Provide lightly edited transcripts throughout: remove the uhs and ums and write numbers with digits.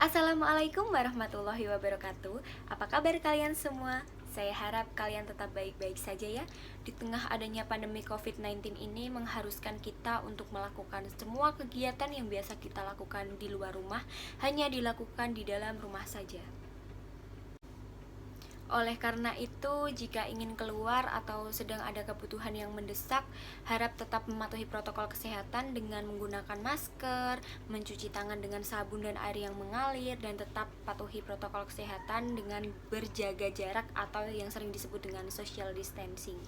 Assalamualaikum warahmatullahi wabarakatuh. Apa kabar kalian semua? Saya harap kalian tetap baik-baik saja ya. Di tengah adanya pandemi COVID-19 ini mengharuskan kita untuk melakukan semua kegiatan yang biasa kita lakukan di luar rumah hanya dilakukan di dalam rumah saja. Oleh karena itu, jika ingin keluar atau sedang ada kebutuhan yang mendesak, harap tetap mematuhi protokol kesehatan dengan menggunakan masker, mencuci tangan dengan sabun dan air yang mengalir, dan tetap patuhi protokol kesehatan dengan berjaga jarak atau yang sering disebut dengan social distancing.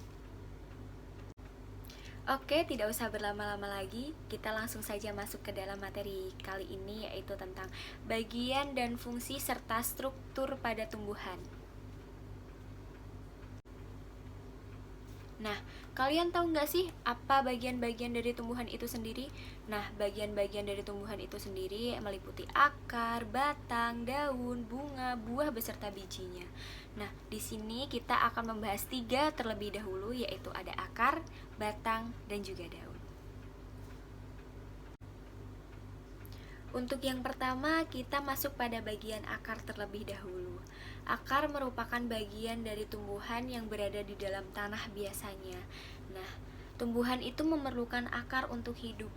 Oke, tidak usah berlama-lama lagi, kita langsung saja masuk ke dalam materi kali ini, yaitu tentang bagian dan fungsi serta struktur pada tumbuhan. Nah, kalian tahu nggak sih apa bagian-bagian dari tumbuhan itu sendiri? Nah, bagian-bagian dari tumbuhan itu sendiri meliputi akar, batang, daun, bunga, buah beserta bijinya. Nah, di sini kita akan membahas 3 terlebih dahulu, yaitu ada akar, batang, dan juga daun. Untuk yang pertama, kita masuk pada bagian akar terlebih dahulu. Akar merupakan bagian dari tumbuhan yang berada di dalam tanah biasanya. Nah, tumbuhan itu memerlukan akar untuk hidup.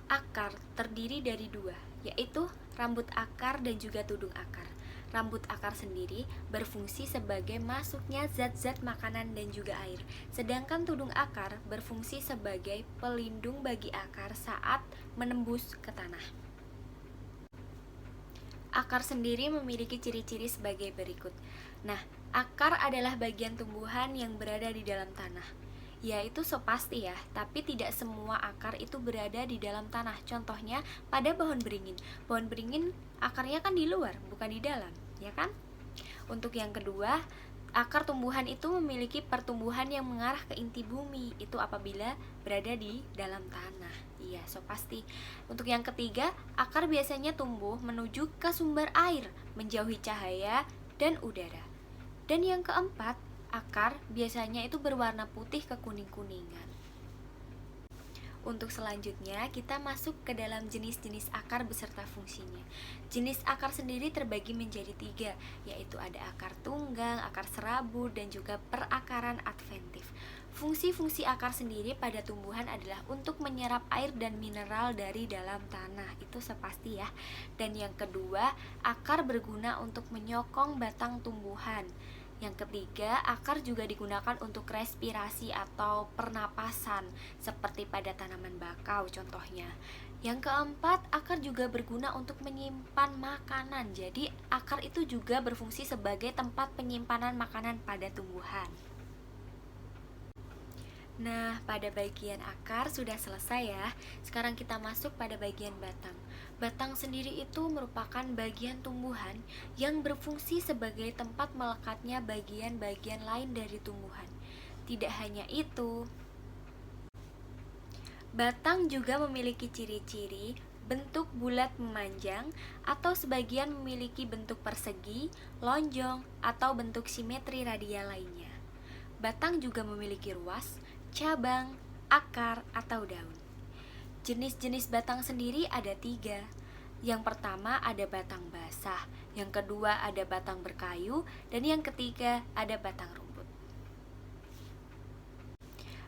Akar terdiri dari 2, yaitu rambut akar dan juga tudung akar. Rambut akar sendiri berfungsi sebagai masuknya zat-zat makanan dan juga air. Sedangkan tudung akar berfungsi sebagai pelindung bagi akar saat menembus ke tanah. Akar sendiri memiliki ciri-ciri sebagai berikut. Nah, akar adalah bagian tumbuhan yang berada di dalam tanah. Ya, itu so pasti ya, tapi tidak semua akar itu berada di dalam tanah. Contohnya pada pohon beringin. Pohon beringin akarnya kan di luar, bukan di dalam, ya kan? Untuk yang kedua, akar tumbuhan itu memiliki pertumbuhan yang mengarah ke inti bumi. Itu apabila berada di dalam tanah. Iya, so pasti. Untuk yang ketiga, akar biasanya tumbuh menuju ke sumber air, menjauhi cahaya dan udara. Dan yang keempat, akar biasanya itu berwarna putih ke kuning-kuningan. Untuk selanjutnya, kita masuk ke dalam jenis-jenis akar beserta fungsinya. Jenis akar sendiri terbagi menjadi 3, yaitu ada akar tunggang, akar serabut, dan juga perakaran adventif. Fungsi-fungsi akar sendiri pada tumbuhan adalah untuk menyerap air dan mineral dari dalam tanah, itu sepasti ya. Dan yang kedua, akar berguna untuk menyokong batang tumbuhan. Yang ketiga, akar juga digunakan untuk respirasi atau pernapasan, seperti pada tanaman bakau contohnya. Yang keempat, akar juga berguna untuk menyimpan makanan. Jadi, akar itu juga berfungsi sebagai tempat penyimpanan makanan pada tumbuhan. Nah, pada bagian akar sudah selesai ya. Sekarang kita masuk pada bagian batang. Batang sendiri itu merupakan bagian tumbuhan yang berfungsi sebagai tempat melekatnya bagian-bagian lain dari tumbuhan. Tidak hanya itu, batang juga memiliki ciri-ciri bentuk bulat memanjang atau sebagian memiliki bentuk persegi, lonjong, atau bentuk simetri radial lainnya. Batang juga memiliki ruas, cabang, akar, atau daun. Jenis-jenis batang sendiri ada 3. Yang pertama ada batang basah, yang kedua ada batang berkayu, dan yang ketiga ada batang rumput.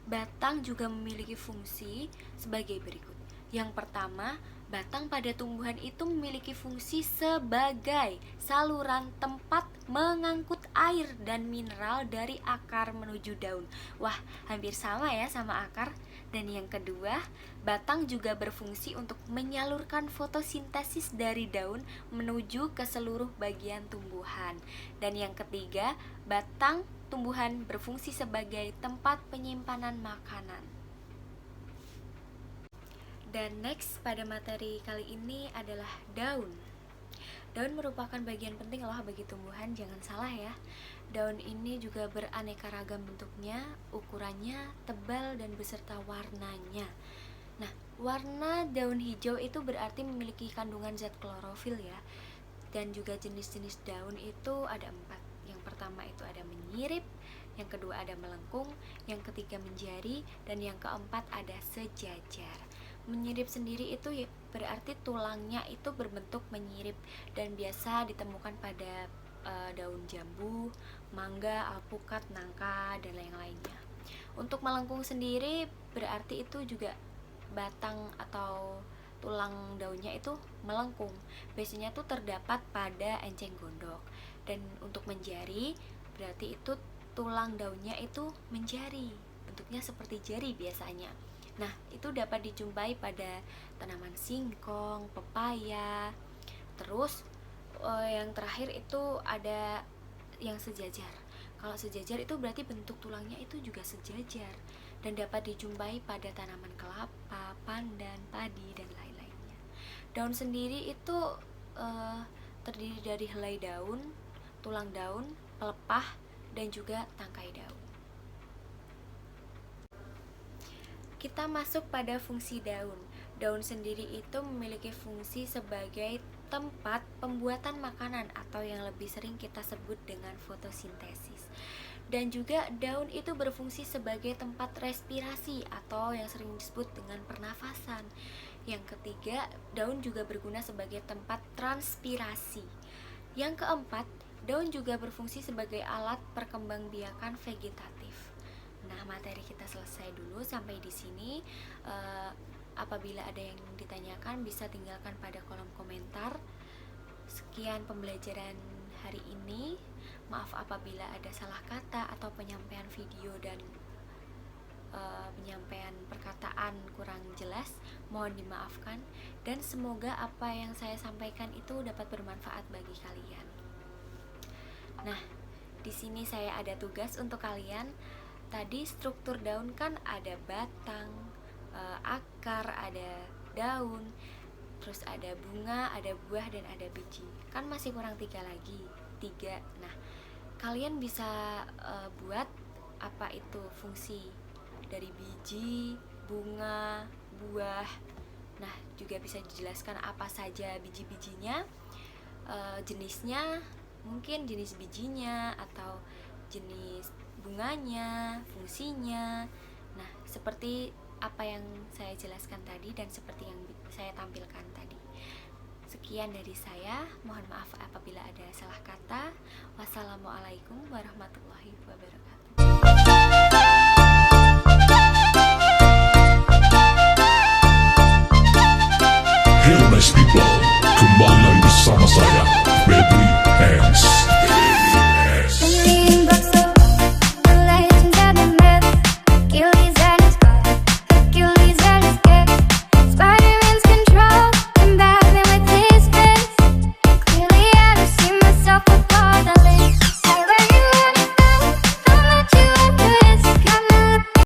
Batang juga memiliki fungsi sebagai berikut. Yang pertama, batang pada tumbuhan itu memiliki fungsi sebagai saluran tempat mengangkut air dan mineral dari akar menuju daun. Wah, hampir sama ya sama akar. Dan yang kedua, batang juga berfungsi untuk menyalurkan fotosintesis dari daun menuju ke seluruh bagian tumbuhan. Dan yang ketiga, batang tumbuhan berfungsi sebagai tempat penyimpanan makanan. Dan next pada materi kali ini adalah daun. Daun merupakan bagian penting loh bagi tumbuhan, jangan salah ya. Daun ini juga beraneka ragam bentuknya, ukurannya, tebal, dan beserta warnanya. Nah, warna daun hijau itu berarti memiliki kandungan zat klorofil ya. Dan juga jenis-jenis daun itu ada 4. Yang pertama itu ada menyirip, yang kedua ada melengkung, yang ketiga menjari, dan yang keempat ada sejajar. Menyirip sendiri itu berarti tulangnya itu berbentuk menyirip dan biasa ditemukan pada daun jambu, mangga, alpukat, nangka, dan lain-lainnya. Untuk melengkung sendiri berarti itu juga batang atau tulang daunnya itu melengkung. Biasanya tuh terdapat pada enceng gondok. Dan untuk menjari berarti itu tulang daunnya itu menjari. Bentuknya seperti jari biasanya. Nah, itu dapat dijumpai pada tanaman singkong, pepaya. Terus yang terakhir itu ada yang sejajar. Kalau sejajar itu berarti bentuk tulangnya itu juga sejajar dan dapat dijumpai pada tanaman kelapa, pandan, padi, dan lain-lainnya. Daun sendiri itu eh, terdiri dari helai daun, tulang daun, pelepah, dan juga tangkai daun. Kita masuk pada fungsi daun. Daun sendiri itu memiliki fungsi sebagai tempat pembuatan makanan atau yang lebih sering kita sebut dengan fotosintesis. Dan juga daun itu berfungsi sebagai tempat respirasi atau yang sering disebut dengan pernafasan. Yang ketiga, daun juga berguna sebagai tempat transpirasi. Yang keempat, daun juga berfungsi sebagai alat perkembangbiakan vegetatif. Nah, materi kita selesai dulu sampai di sini. Apabila ada yang ditanyakan bisa tinggalkan pada kolom komentar. Sekian pembelajaran hari ini. Maaf apabila ada salah kata atau penyampaian video dan penyampaian perkataan kurang jelas, mohon dimaafkan dan semoga apa yang saya sampaikan itu dapat bermanfaat bagi kalian. Nah, di sini saya ada tugas untuk kalian. Tadi struktur daun kan ada batang, akar, ada daun, terus ada bunga, ada buah, dan ada biji. Kan masih kurang 3 lagi. 3. Nah, kalian bisa buat apa itu fungsi dari biji, bunga, buah. Nah, juga bisa dijelaskan apa saja biji-bijinya, jenisnya, mungkin jenis bijinya atau jenis bunganya, fungsinya. Nah, seperti apa yang saya jelaskan tadi dan seperti yang saya tampilkan tadi. Sekian dari saya, mohon maaf apabila ada salah kata. Wassalamualaikum warahmatullahi wabarakatuh.